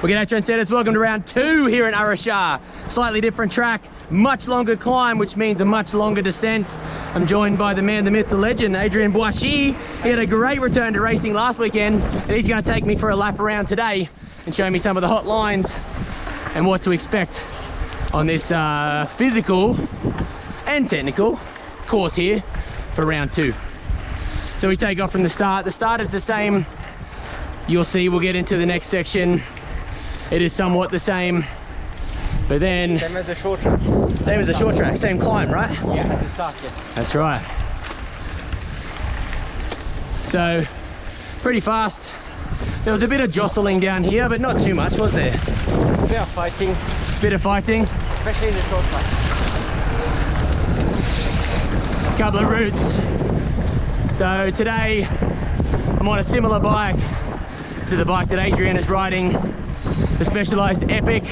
Well, g'day trendsetters, welcome to round 2 here in Araxá. Slightly different track, much longer climb, which means a much longer descent. I'm joined by the man, the myth, the legend, Adrien Boichis. He had a great return to racing last weekend, and he's going to take me for a lap around today and show me some of the hot lines and what to expect on this physical and technical course here for round 2. So we take off from the start. The start is the same. You'll see, we'll get into the next section. It is somewhat the same, but then... Same as a short track. Same as a short track, same climb, right? Yeah, at the start, yes. That's right. So, pretty fast. There was a bit of jostling down here, but not too much, was there? A bit of fighting. Bit of fighting. Especially in the short track. Couple of routes. So today, I'm on a similar bike to the bike that Adrien is riding, the Specialized Epic.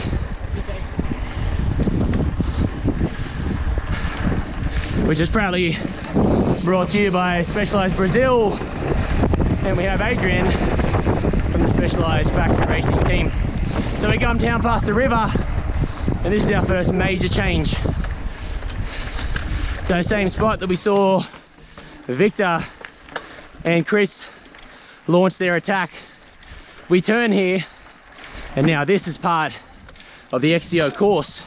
Which is proudly brought to you by Specialized Brazil. And we have Adrien from the Specialized Factory Racing team. So we come down past the river, and this is our first major change. So same spot that we saw Victor and Chris launch their attack. We turn here, and now this is part of the XCO course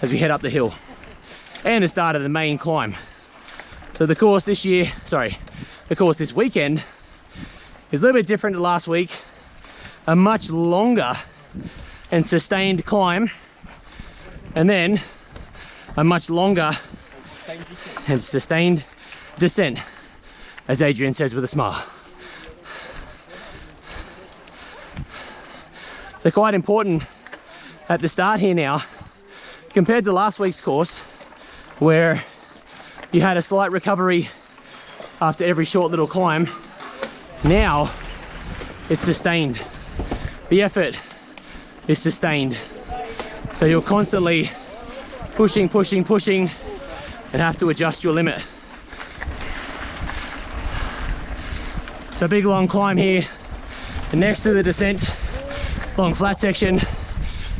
as we head up the hill and the start of the main climb. So the course this weekend is a little bit different to last week. A much longer and sustained climb, and then a much longer and sustained descent, as Adrien says with a smile. So quite important at the start here now, compared to last week's course, where you had a slight recovery after every short little climb. Now it's sustained. The effort is sustained. So you're constantly pushing, and have to adjust your limit. So big long climb here, and next to the descent, long flat section,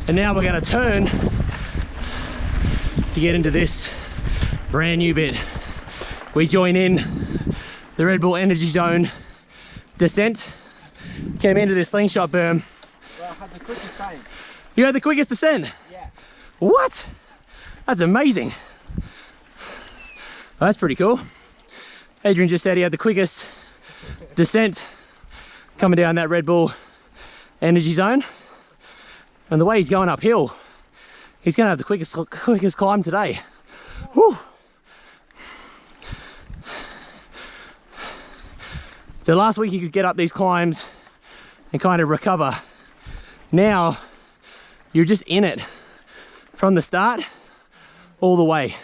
and now we're going to turn to get into this brand new bit. We join in the Red Bull Energy Zone descent, came into this slingshot berm. Well, I had the quickest time. You had the quickest descent? Yeah. What? That's amazing. Well, that's pretty cool. Adrien just said he had the quickest descent coming down that Red Bull Energy Zone, and the way he's going uphill, he's going to have the quickest climb today. Whew. So last week you could get up these climbs and kind of recover. Now you're just in it from the start all the way. A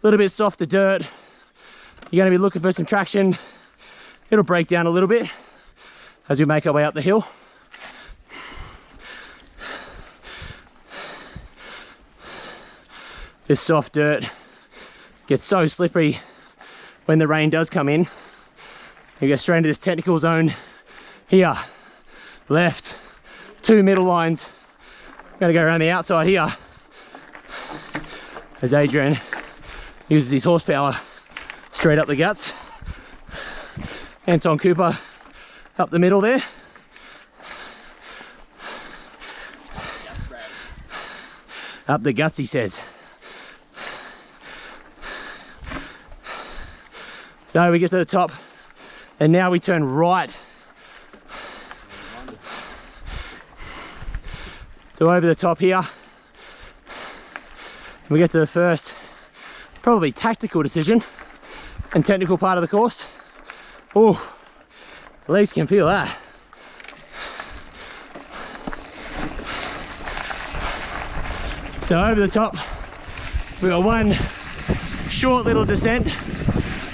little bit softer dirt. You're going to be looking for some traction. It'll break down a little bit as we make our way up the hill. This soft dirt gets so slippery when the rain does come in. You get straight into this technical zone here. Left, 2 middle lines. I'm gonna go around the outside here as Adrien uses his horsepower straight up the guts. Anton Cooper up the middle there. Up the guts, he says. So we get to the top, and now we turn right. So over the top here, we get to the first, probably tactical decision and technical part of the course. Oh, legs can feel that. So over the top, we got one short little descent.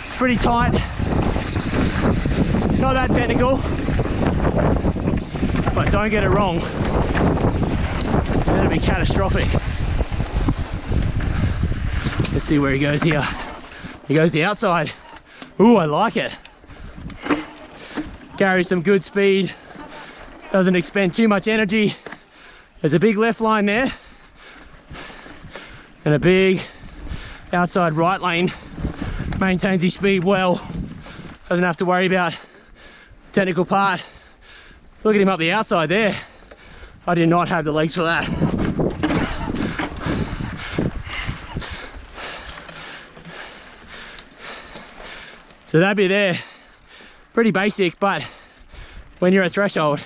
It's pretty tight, not that technical, but don't get it wrong, that'll be catastrophic. Let's see where he goes here. He goes the outside. Ooh, I like it. Carries some good speed, doesn't expend too much energy. There's a big left line there and a big outside right lane. Maintains his speed well, doesn't have to worry about technical part. Look at him up the outside there. I did not have the legs for that. So that bit there, pretty basic, but when you're at threshold,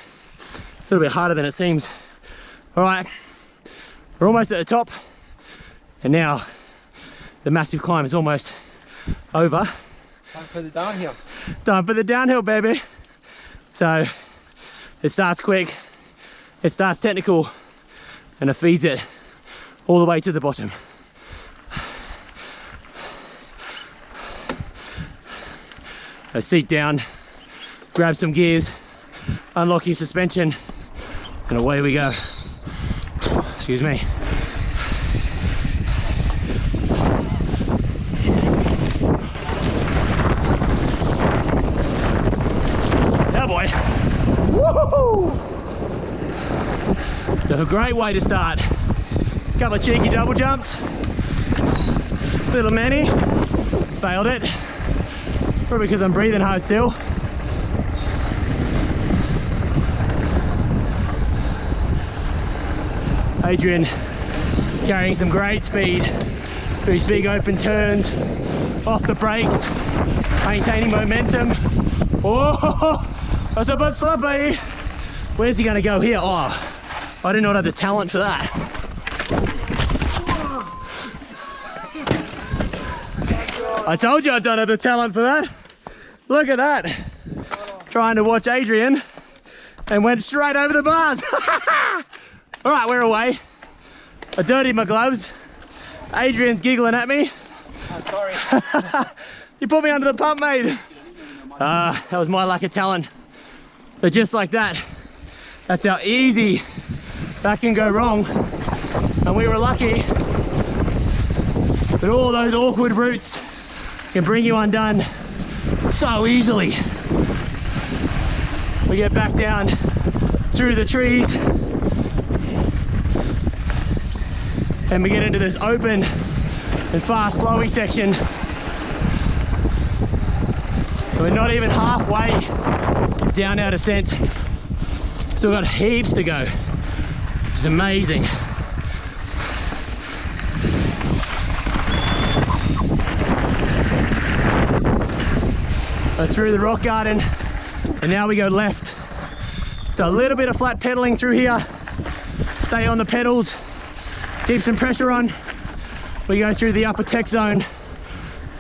it's a little bit harder than it seems. All right, we're almost at the top, and now the massive climb is almost over. Time for the downhill. Time for the downhill, baby. So it starts quick, it starts technical, and it feeds it all the way to the bottom. So seat down, grab some gears, unlock your suspension, and away we go. Excuse me. Yeah, boy. Woohoo! So a great way to start. Couple of cheeky double jumps. Little Manny, failed it. Probably because I'm breathing hard still. Adrien carrying some great speed through his big open turns, off the brakes, maintaining momentum. Oh, that's a bit sloppy. Where's he gonna go here? Oh, I do not have the talent for that. I told you I don't have the talent for that. Look at that. Trying to watch Adrien and went straight over the bars. All right, we're away. I dirtied my gloves. Adrian's giggling at me. I'm sorry. You put me under the pump, mate. That was my lack of talent. So just like that, that's how easy that can go wrong. And we were lucky that all those awkward routes can bring you undone so easily. We get back down through the trees and we get into this open and fast flowy section. We're not even halfway down our descent. Still got heaps to go, which is amazing. So through the rock garden, and now we go left. So a little bit of flat pedaling through here. Stay on the pedals, keep some pressure on. We go through the upper tech zone.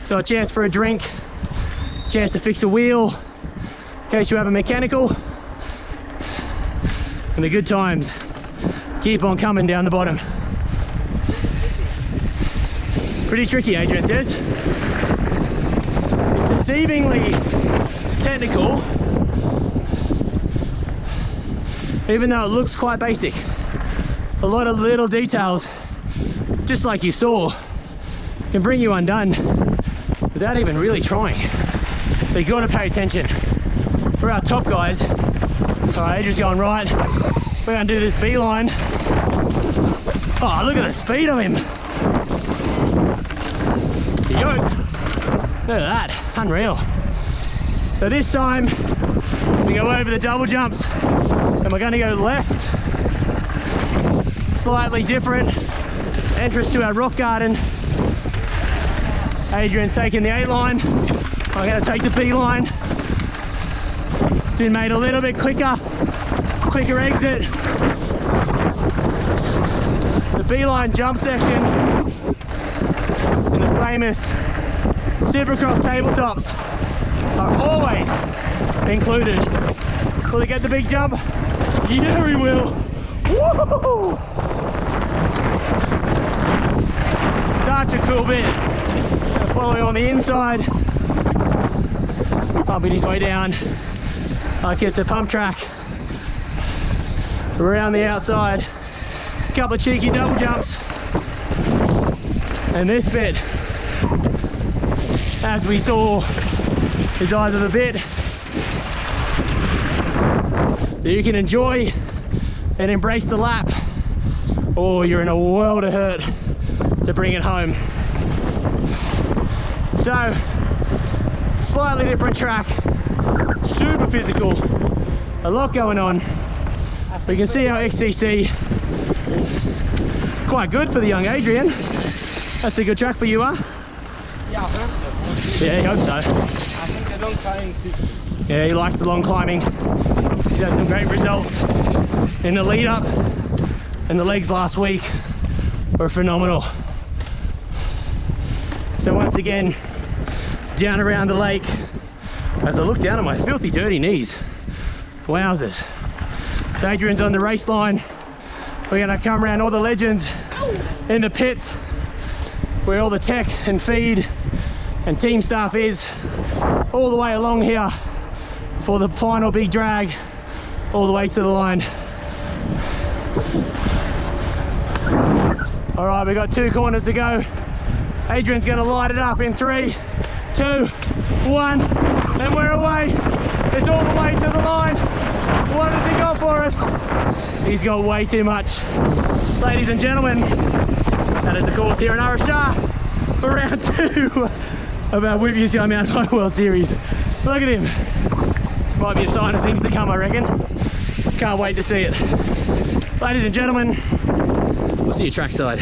So a chance for a drink, chance to fix a wheel, in case you have a mechanical. And the good times keep on coming down the bottom. Pretty tricky, Adrien says. It's deceivingly technical, even though it looks quite basic. A lot of little details, just like you saw, can bring you undone without even really trying. So you got to pay attention. For our top guys, all right, Adrian's going right. We're going to do this beeline. Oh, look at the speed of him. Yoked. Look at that, unreal. So this time, we go over the double jumps and we're going to go left. Slightly different entrance to our rock garden. Adrian's taking the 8 line. I'm going to take the B line. It's been made a little bit quicker exit. The B line jump section in the famous Supercross tabletops are always included. Will he get the big jump? Yeah, he will. Woo! Such a cool bit. So following on the inside, pumping his way down like it's a pump track. Around the outside, a couple of cheeky double jumps. And this bit, as we saw, is either the bit that you can enjoy and embrace the lap, or you're in a world of hurt to bring it home. So, slightly different track, super physical, a lot going on. We can see our XCC, quite good for the young Adrien. That's a good track for you, huh? Yeah, I hope so. Yeah, you hope so. I think the long climbing suits. Yeah, he likes the long climbing. He's had some great results in the lead up, and the legs last week were phenomenal. So once again, down around the lake, as I look down at my filthy dirty knees. Wowzers. So Adrian's on the race line. We're gonna come around all the legends in the pits where all the tech and feed and team staff is, all the way along here for the final big drag, all the way to the line. All right, we've got 2 corners to go. Adrian's gonna light it up in 3, 2, 1, and we're away. It's all the way to the line. What has he got for us? He's got way too much. Ladies and gentlemen, that is the course here in Araxá for round 2 of our UCI Mountain Bike World Series. Look at him. Might be a sign of things to come, I reckon. Can't wait to see it. Ladies and gentlemen, we'll see you trackside.